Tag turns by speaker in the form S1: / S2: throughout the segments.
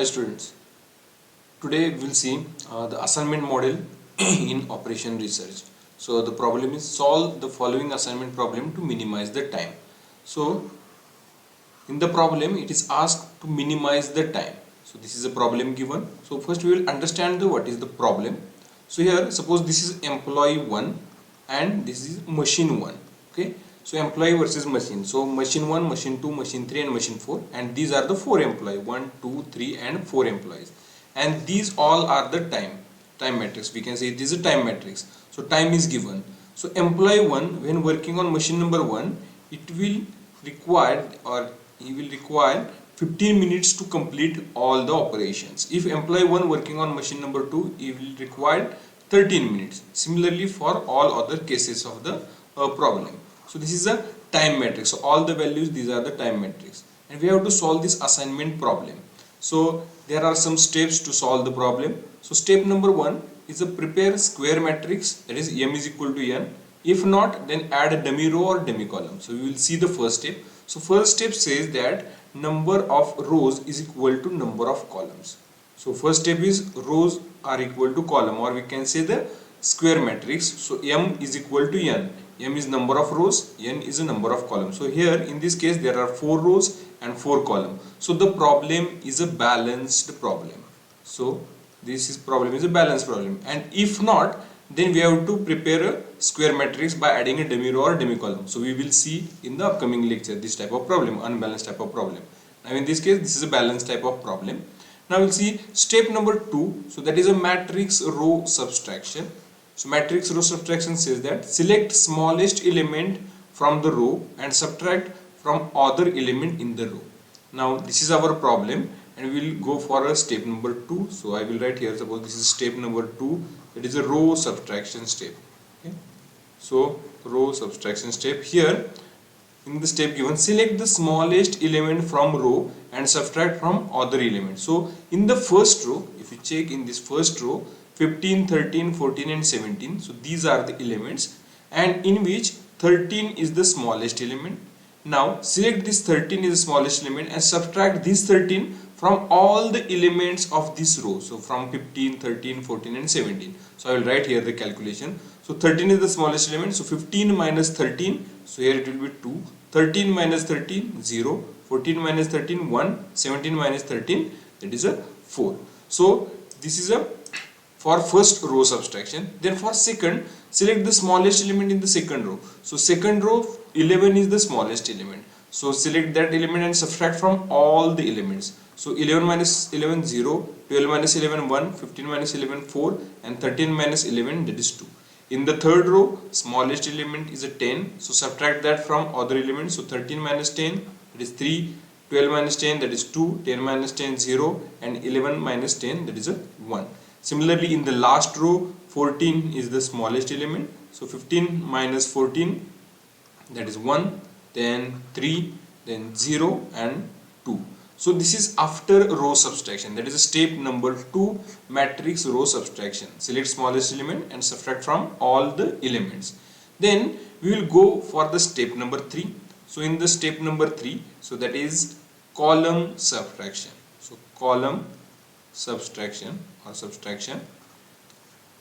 S1: Hi students, today we will see the assignment model in operation research. So the problem is solve the following assignment problem to minimize the time. So in the problem it is asked to minimize the time. So this is a problem given. So first we will understand what is the problem. So here suppose this is employee 1 and this is machine 1. Okay. So employee versus machine. So machine 1, machine 2, machine 3 and machine 4, and these are the 4 employees, 1, 2, 3 and 4 employees, and these all are the time matrix. We can say it is a time matrix. So time is given. So employee 1, when working on machine number 1, it will require, or he will require 15 minutes to complete all the operations. If employee 1 working on machine number 2, he will require 13 minutes. Similarly for all other cases of the problem. So this is a time matrix. So all the values, these are the time matrix, and we have to solve this assignment problem. So there are some steps to solve the problem. So step number 1 is a prepare square matrix, that is m is equal to n. If not, then add a dummy row or dummy column. So we will see the first step. So first step says that number of rows is equal to number of columns. So first step is rows are equal to column, or we can say the square matrix. So m is equal to n. M is number of rows, n is a number of columns. So here in this case there are 4 rows and 4 columns. So the problem is a balanced problem. So this is problem is a balanced problem, and if not, then we have to prepare a square matrix by adding a dummy row or dummy column. So we will see in the upcoming lecture this type of problem, unbalanced type of problem. Now in this case this is a balanced type of problem. Now we'll see step number 2. So that is a matrix row subtraction. So matrix row subtraction says that select smallest element from the row and subtract from other element in the row. Now this is our problem, and we will go for a step number 2. So I will write here, suppose this is step number 2, it is a row subtraction step. Okay. So row subtraction step, here in the step given, select the smallest element from row and subtract from other element. So in the first row, if you check in this first row, 15, 13, 14 and 17, so these are the elements, and in which 13 is the smallest element. Now select this 13 is the smallest element and subtract this 13 from all the elements of this row. So from 15, 13, 14 and 17. So I will write here the calculation. So 13 is the smallest element, so 15 minus 13, so here it will be 2, 13 minus 13, 0, 14 minus 13, 1, 17 minus 13, that is a 4. So this is a for first row subtraction. Then for second, select the smallest element in the second row. So second row, 11 is the smallest element. So select that element and subtract from all the elements. So 11 minus 11, 0, 12 minus 11, 1, 15 minus 11, 4, and 13 minus 11, that is 2. In the third row, smallest element is a 10. So subtract that from other elements. So 13 minus 10, that is 3. 12 minus 10, that is 2. 10 minus 10, 0. And 11 minus 10, that is a 1. Similarly, in the last row, 14 is the smallest element. So 15 minus 14, that is 1, then 3, then 0 and 2. So this is after row subtraction. That is step number 2, matrix row subtraction. Select smallest element and subtract from all the elements. Then we will go for the step number 3. So in the step number 3, so that is column subtraction. So column subtraction or subtraction.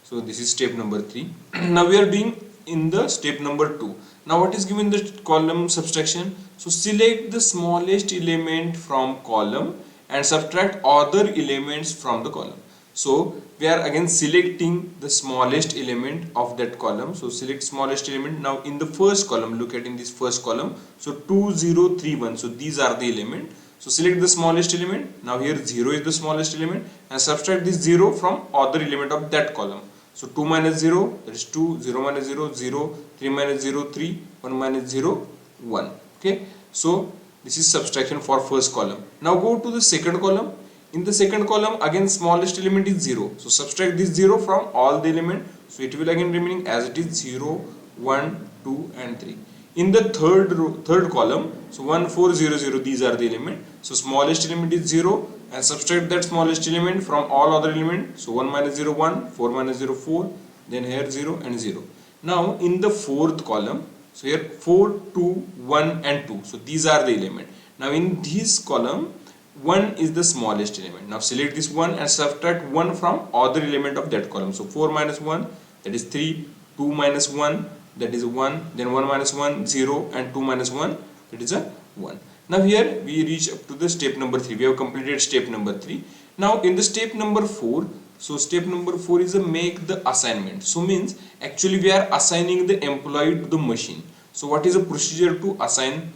S1: So this is step number 3. Now we are doing in the step number 2. Now what is given the column subtraction? So select the smallest element from column and subtract other elements from the column. So we are again selecting the smallest element of that column. So select smallest element. Now in the first column, look at in this first column. So 2, 0, 3, 1. So these are the element. So select the smallest element. Now here 0 is the smallest element, and subtract this 0 from other element of that column. So 2 minus 0, that is 2, 0 minus 0, 0, 3 minus 0, 3, 1 minus 0, 1. Okay. So this is subtraction for first column. Now go to the second column. In the second column, again smallest element is 0. So subtract this 0 from all the element. So it will again remaining as it is 0, 1, 2 and 3. In the third column, so 1, 4, 0, 0, these are the element. So smallest element is 0, and subtract that smallest element from all other elements. So 1 minus 0, 1, 4 minus 0, 4, then here 0 and 0. Now in the fourth column, so here 4, 2, 1 and 2. So these are the element. Now in this column, 1 is the smallest element. Now select this 1 and subtract 1 from other element of that column. So 4 minus 1, that is 3, 2 minus 1, that is 1, then 1 minus 1, 0, and 2 minus 1, that is a 1. Now here we reach up to the step number 3. We have completed step number 3. Now in the step number 4, so step number 4 is a make the assignment. So means actually we are assigning the employee to the machine. So what is the procedure to assign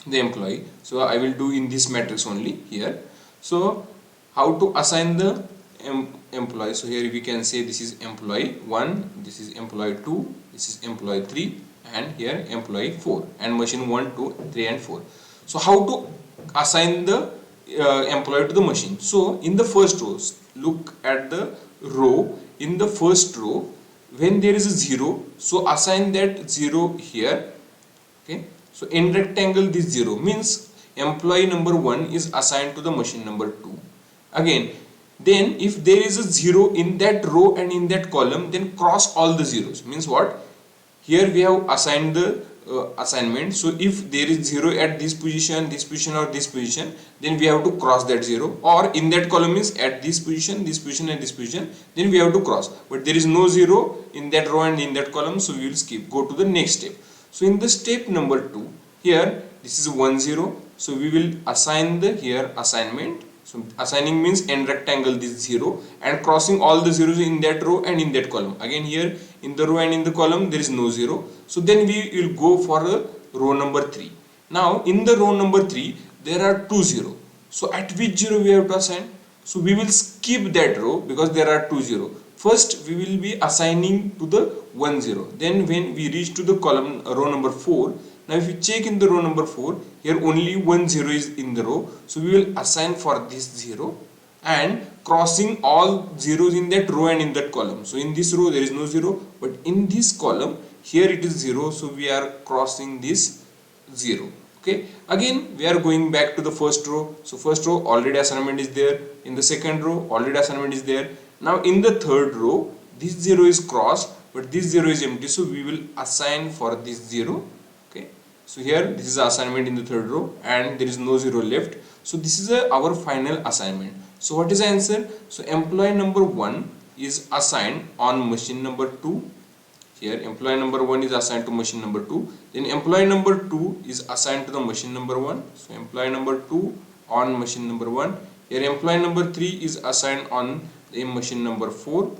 S1: the employee? So I will do in this matrix only here. So how to assign the employee? So here we can say this is employee 1, this is employee 2, this is employee 3, and here employee 4, and machine 1, 2, 3 and 4. So how to assign the employee to the machine? So in the first row, look at the row. In the first row, when there is a 0, so assign that 0 here. Okay, so in rectangle this 0 means employee number 1 is assigned to the machine number 2. Again, then if there is a 0 in that row and in that column, then cross all the zeros. Means what? Here we have assigned the assignment. So if there is 0 at this position or this position, then we have to cross that 0, or in that column is at this position and this position, then we have to cross. But there is no 0 in that row and in that column, so we will skip, go to the next step. So in the step number 2, here this is 1 0, so we will assign the here assignment. So assigning means in rectangle this 0 and crossing all the zeros in that row and in that column. Again here in the row and in the column there is no 0. So then we will go for the row number 3. Now in the row number 3 there are 2 0. So at which 0 we have to assign? So we will skip that row because there are 2 0. First we will be assigning to the 1 0. Then when we reach to the column row number 4, now if you check in the row number 4, here only 1 0 is in the row. So we will assign for this 0 and crossing all zeros in that row and in that column. So in this row there is no 0, but in this column here it is 0, so we are crossing this 0. Okay, again we are going back to the first row. So first row already assignment is there. In the second row already assignment is there. Now in the third row this 0 is crossed, but this 0 is empty, so we will assign for this 0. Okay, so here this is the assignment in the third row and there is no 0 left. So this is our final assignment. So what is the answer? So employee number 1 is assigned on machine number 2. Here employee number 1 is assigned to machine number 2. Then employee number 2 is assigned to the machine number 1. So employee number 2 on machine number 1. Here employee number 3 is assigned on the machine number 4.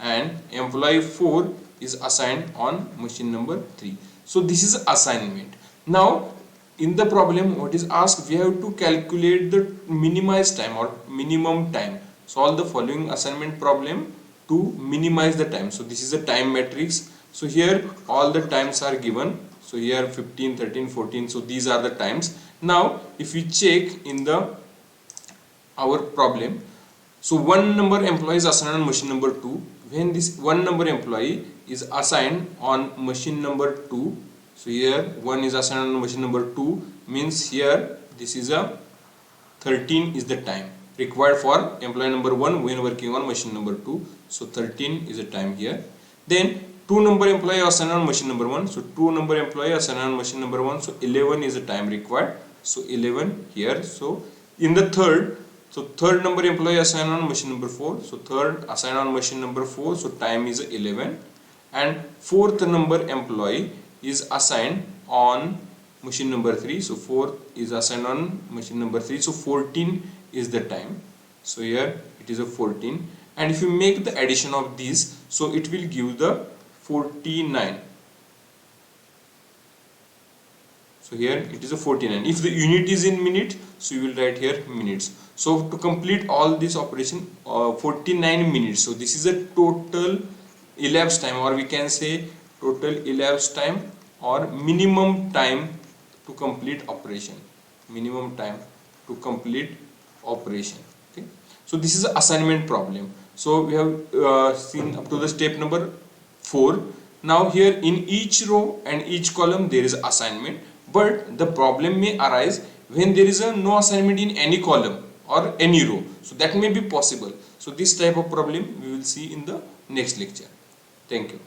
S1: And employee 4 is assigned on machine number 3. So this is assignment. Now in the problem what is asked, we have to calculate the minimized time or minimum time. Solve the following assignment problem to minimize the time. So this is a time matrix. So here all the times are given. So here 15, 13, 14. So these are the times. Now if we check in the our problem, so one number employee is assigned on machine number 2. When this one number employee is assigned on machine number 2, so here 1 is assigned on machine number 2, means here this is a 13 is the time required for employee number 1 when working on machine number 2. So 13 is the time here. Then 2 number employee assigned on machine number 1. So 2 number employee assigned on machine number 1. So 11 is the time required. So 11 here. So in the third, so third number employee assigned on machine number 4. So third assigned on machine number 4. So time is 11. And fourth number employee is assigned on machine number 3. So fourth is assigned on machine number 3. So 14 is the time. So here it is a 14. And if you make the addition of these, so it will give the 49. So here it is a 49. If the unit is in minute, so you will write here minutes. So to complete all this operation, 49 minutes. So this is a total elapsed time, or we can say total elapsed time or minimum time to complete operation. Minimum time to complete operation. Okay. So this is an assignment problem. So we have seen up to the step number 4. Now here in each row and each column there is assignment, but the problem may arise when there is no assignment in any column or any row. So that may be possible. So this type of problem we will see in the next lecture. Thank you.